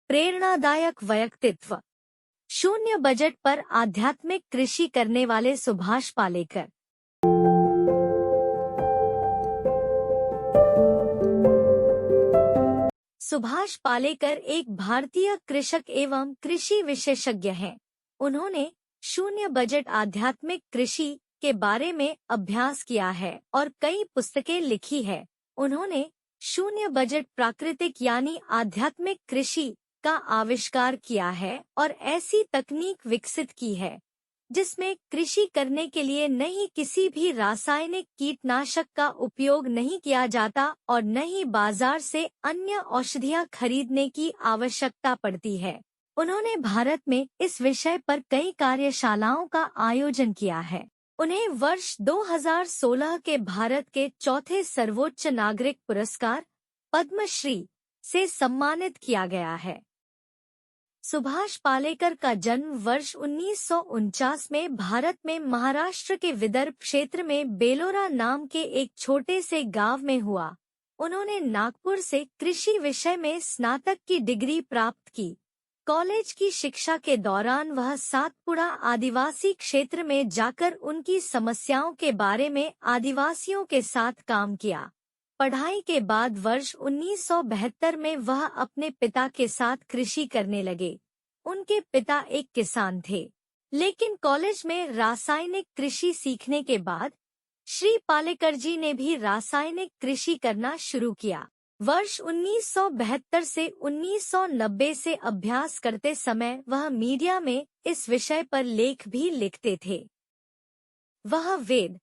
प्रेरणादायक व्यक्तित्व। शून्य बजट पर आध्यात्मिक कृषि करने वाले सुभाष पालेकर। सुभाष पालेकर एक भारतीय कृषक एवं कृषि विशेषज्ञ हैं। उन्होंने शून्य बजट आध्यात्मिक कृषि के बारे में अभ्यास किया है और कई पुस्तकें लिखी है। उन्होंने शून्य बजट प्राकृतिक यानी आध्यात्मिक कृषि का आविष्कार किया है और ऐसी तकनीक विकसित की है जिसमें कृषि करने के लिए नहीं किसी भी रासायनिक कीटनाशक का उपयोग नहीं किया जाता और न ही बाजार से अन्य औषधियां खरीदने की आवश्यकता पड़ती है। उन्होंने भारत में इस विषय पर कई कार्यशालाओं का आयोजन किया है। उन्हें वर्ष 2016 के भारत के चौथे सर्वोच्च नागरिक पुरस्कार पद्मश्री से सम्मानित किया गया है। सुभाष पालेकर का जन्म वर्ष 1949 में भारत में महाराष्ट्र के विदर्भ क्षेत्र में बेलोरा नाम के एक छोटे से गांव में हुआ। उन्होंने नागपुर से कृषि विषय में स्नातक की डिग्री प्राप्त की। कॉलेज की शिक्षा के दौरान वह सातपुड़ा आदिवासी क्षेत्र में जाकर उनकी समस्याओं के बारे में आदिवासियों के साथ काम किया। पढ़ाई के बाद वर्ष 1972 में वह अपने पिता के साथ कृषि करने लगे। उनके पिता एक किसान थे, लेकिन कॉलेज में रासायनिक कृषि सीखने के बाद श्री पालेकर जी ने भी रासायनिक कृषि करना शुरू किया। वर्ष 1972 से 1990 से अभ्यास करते समय वह मीडिया में इस विषय पर लेख भी लिखते थे। वह वेद,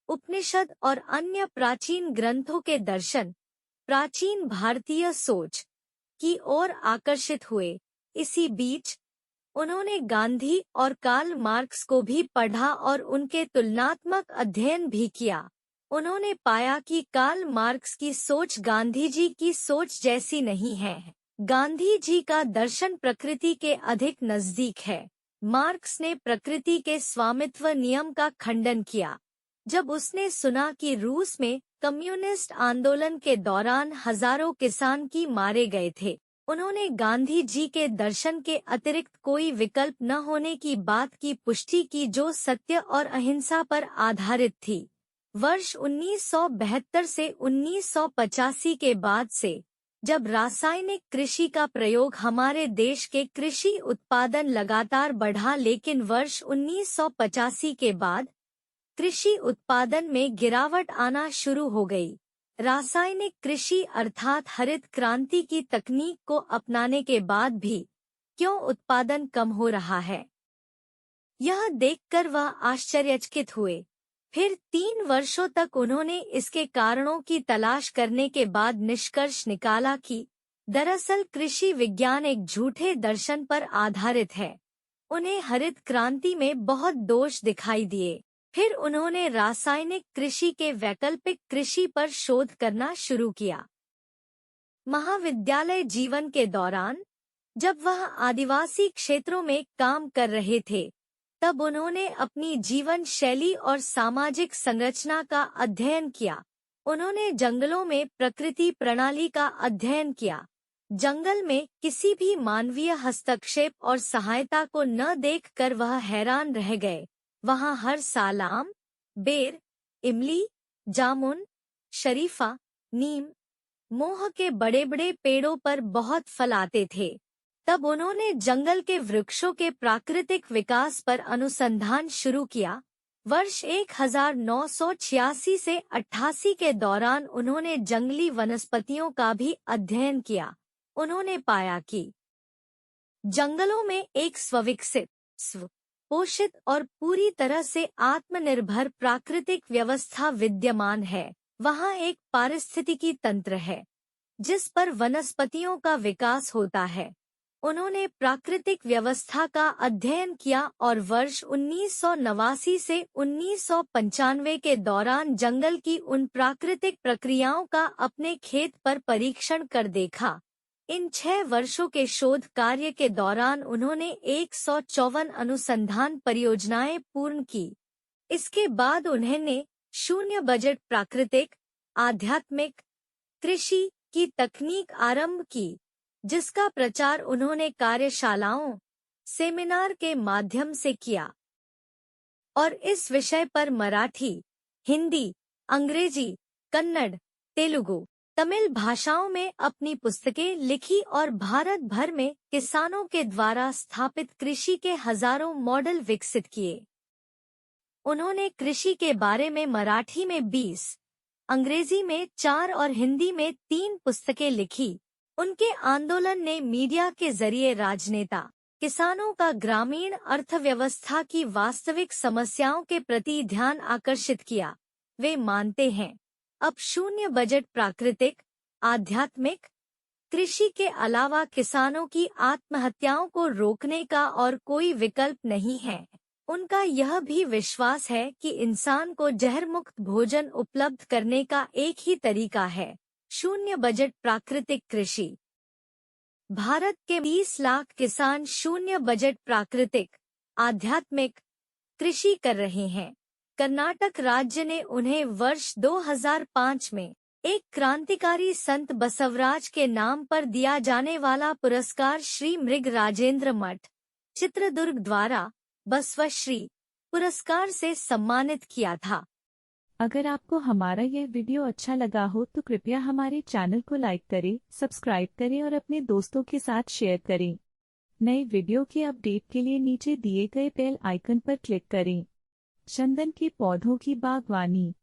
उपनिषद और अन्य प्राचीन ग्रंथों के दर्शन, प्राचीन भारतीय सोच की ओर आकर्षित हुए। इसी बीच उन्होंने गांधी और कार्ल मार्क्स को भी पढ़ा और उनके तुलनात्मक अध्ययन भी किया। उन्होंने पाया कि कार्ल मार्क्स की सोच गांधी जी की सोच जैसी नहीं है। गांधी जी का दर्शन प्रकृति के अधिक नजदीक है। मार्क्स ने प्रकृति के स्वामित्व नियम का खंडन किया। जब उसने सुना कि रूस में कम्युनिस्ट आंदोलन के दौरान हजारों किसान की मारे गए थे, उन्होंने गांधी जी के दर्शन के अतिरिक्त कोई विकल्प न होने की बात की पुष्टि की जो सत्य और अहिंसा पर आधारित थी। वर्ष 1972 से 1985 के बाद से जब रासायनिक कृषि का प्रयोग हमारे देश के कृषि उत्पादन लगातार बढ़ा, लेकिन वर्ष 1985 के बाद कृषि उत्पादन में गिरावट आना शुरू हो गई। रासायनिक कृषि अर्थात हरित क्रांति की तकनीक को अपनाने के बाद भी क्यों उत्पादन कम हो रहा है, यह देखकर वह आश्चर्यचकित हुए। फिर 3 वर्षों तक उन्होंने इसके कारणों की तलाश करने के बाद निष्कर्ष निकाला कि दरअसल कृषि विज्ञान एक झूठे दर्शन पर आधारित है। उन्हें हरित क्रांति में बहुत दोष दिखाई दिए। फिर उन्होंने रासायनिक कृषि के वैकल्पिक कृषि पर शोध करना शुरू किया। महाविद्यालय जीवन के दौरान जब वह आदिवासी क्षेत्रों में काम कर रहे थे, तब उन्होंने अपनी जीवन शैली और सामाजिक संरचना का अध्ययन किया। उन्होंने जंगलों में प्रकृति प्रणाली का अध्ययन किया। जंगल में किसी भी मानवीय हस्तक्षेप और सहायता को न देखकर वह हैरान रह गए। वहाँ हर साल आम, बेर, इमली, जामुन, शरीफा, नीम, मोह के बड़े-बड़े पेड़ों पर बहुत फल आते थे। तब उन्होंने जंगल के वृक्षों के प्राकृतिक विकास पर अनुसंधान शुरू किया। वर्ष 1986 से 88 के दौरान उन्होंने जंगली वनस्पतियों का भी अध्ययन किया। उन्होंने पाया कि जंगलों में एक स्वविकसित, पोषित और पूरी तरह से आत्मनिर्भर प्राकृतिक व्यवस्था विद्यमान है। वहाँ एक पारिस्थितिकी तंत्र है जिस पर वनस्पतियों का विकास होता है। उन्होंने प्राकृतिक व्यवस्था का अध्ययन किया और वर्ष 1989 से 1995 के दौरान जंगल की उन प्राकृतिक प्रक्रियाओं का अपने खेत पर परीक्षण कर देखा। इन 6 वर्षों के शोध कार्य के दौरान उन्होंने 154 अनुसंधान परियोजनाएं पूर्ण की। इसके बाद उन्होंने शून्य बजट प्राकृतिक आध्यात्मिक कृषि की तकनीक आरंभ की, जिसका प्रचार उन्होंने कार्यशालाओं, सेमिनार के माध्यम से किया और इस विषय पर मराठी, हिंदी, अंग्रेजी, कन्नड़, तेलुगु, तमिल भाषाओं में अपनी पुस्तकें लिखी और भारत भर में किसानों के द्वारा स्थापित कृषि के हजारों मॉडल विकसित किए। उन्होंने कृषि के बारे में मराठी में 20, अंग्रेजी में 4 और हिंदी में 3 पुस्तकें लिखी। उनके आंदोलन ने मीडिया के जरिए राजनेता, किसानों का ग्रामीण अर्थव्यवस्था की वास्तविक समस्याओं के प्रति ध्यान आकर्षित किया। वे मानते हैं, अब शून्य बजट प्राकृतिक, आध्यात्मिक कृषि के अलावा किसानों की आत्महत्याओं को रोकने का और कोई विकल्प नहीं है। उनका यह भी विश्वास है कि इंसान को जहर मुक्त भोजन उपलब्ध करने का एक ही तरीका है, शून्य बजट प्राकृतिक कृषि। भारत के 20 लाख किसान शून्य बजट प्राकृतिक, आध्यात्मिक कृषि कर रहे हैं। कर्नाटक राज्य ने उन्हें वर्ष 2005 में एक क्रांतिकारी संत बसवराज के नाम पर दिया जाने वाला पुरस्कार श्री मृग राजेंद्र मठ, चित्रदुर्ग द्वारा बसवश्री पुरस्कार से सम्मानित किया था। अगर आपको हमारा यह वीडियो अच्छा लगा हो तो कृपया हमारे चैनल को लाइक करें, सब्सक्राइब करें और अपने दोस्तों के साथ शेयर करें। नए वीडियो के अपडेट के लिए नीचे दिए गए बेल आइकन पर क्लिक करें। चंदन के पौधों की बागवानी।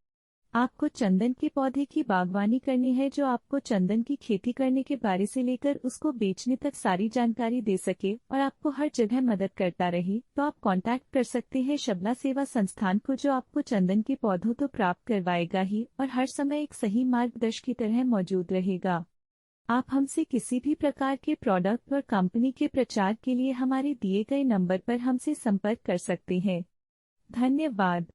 आपको चंदन के पौधे की बागवानी करनी है जो आपको चंदन की खेती करने के बारे से लेकर उसको बेचने तक सारी जानकारी दे सके और आपको हर जगह मदद करता रहे, तो आप कांटेक्ट कर सकते हैं शबला सेवा संस्थान को, जो आपको चंदन के पौधों तो प्राप्त करवाएगा ही और हर समय एक सही मार्गदर्शक की तरह मौजूद रहेगा। आप हमसे किसी भी प्रकार के प्रोडक्ट और कंपनी के प्रचार के लिए हमारे दिए गए नंबर पर हमसे संपर्क कर सकते हैं। धन्यवाद।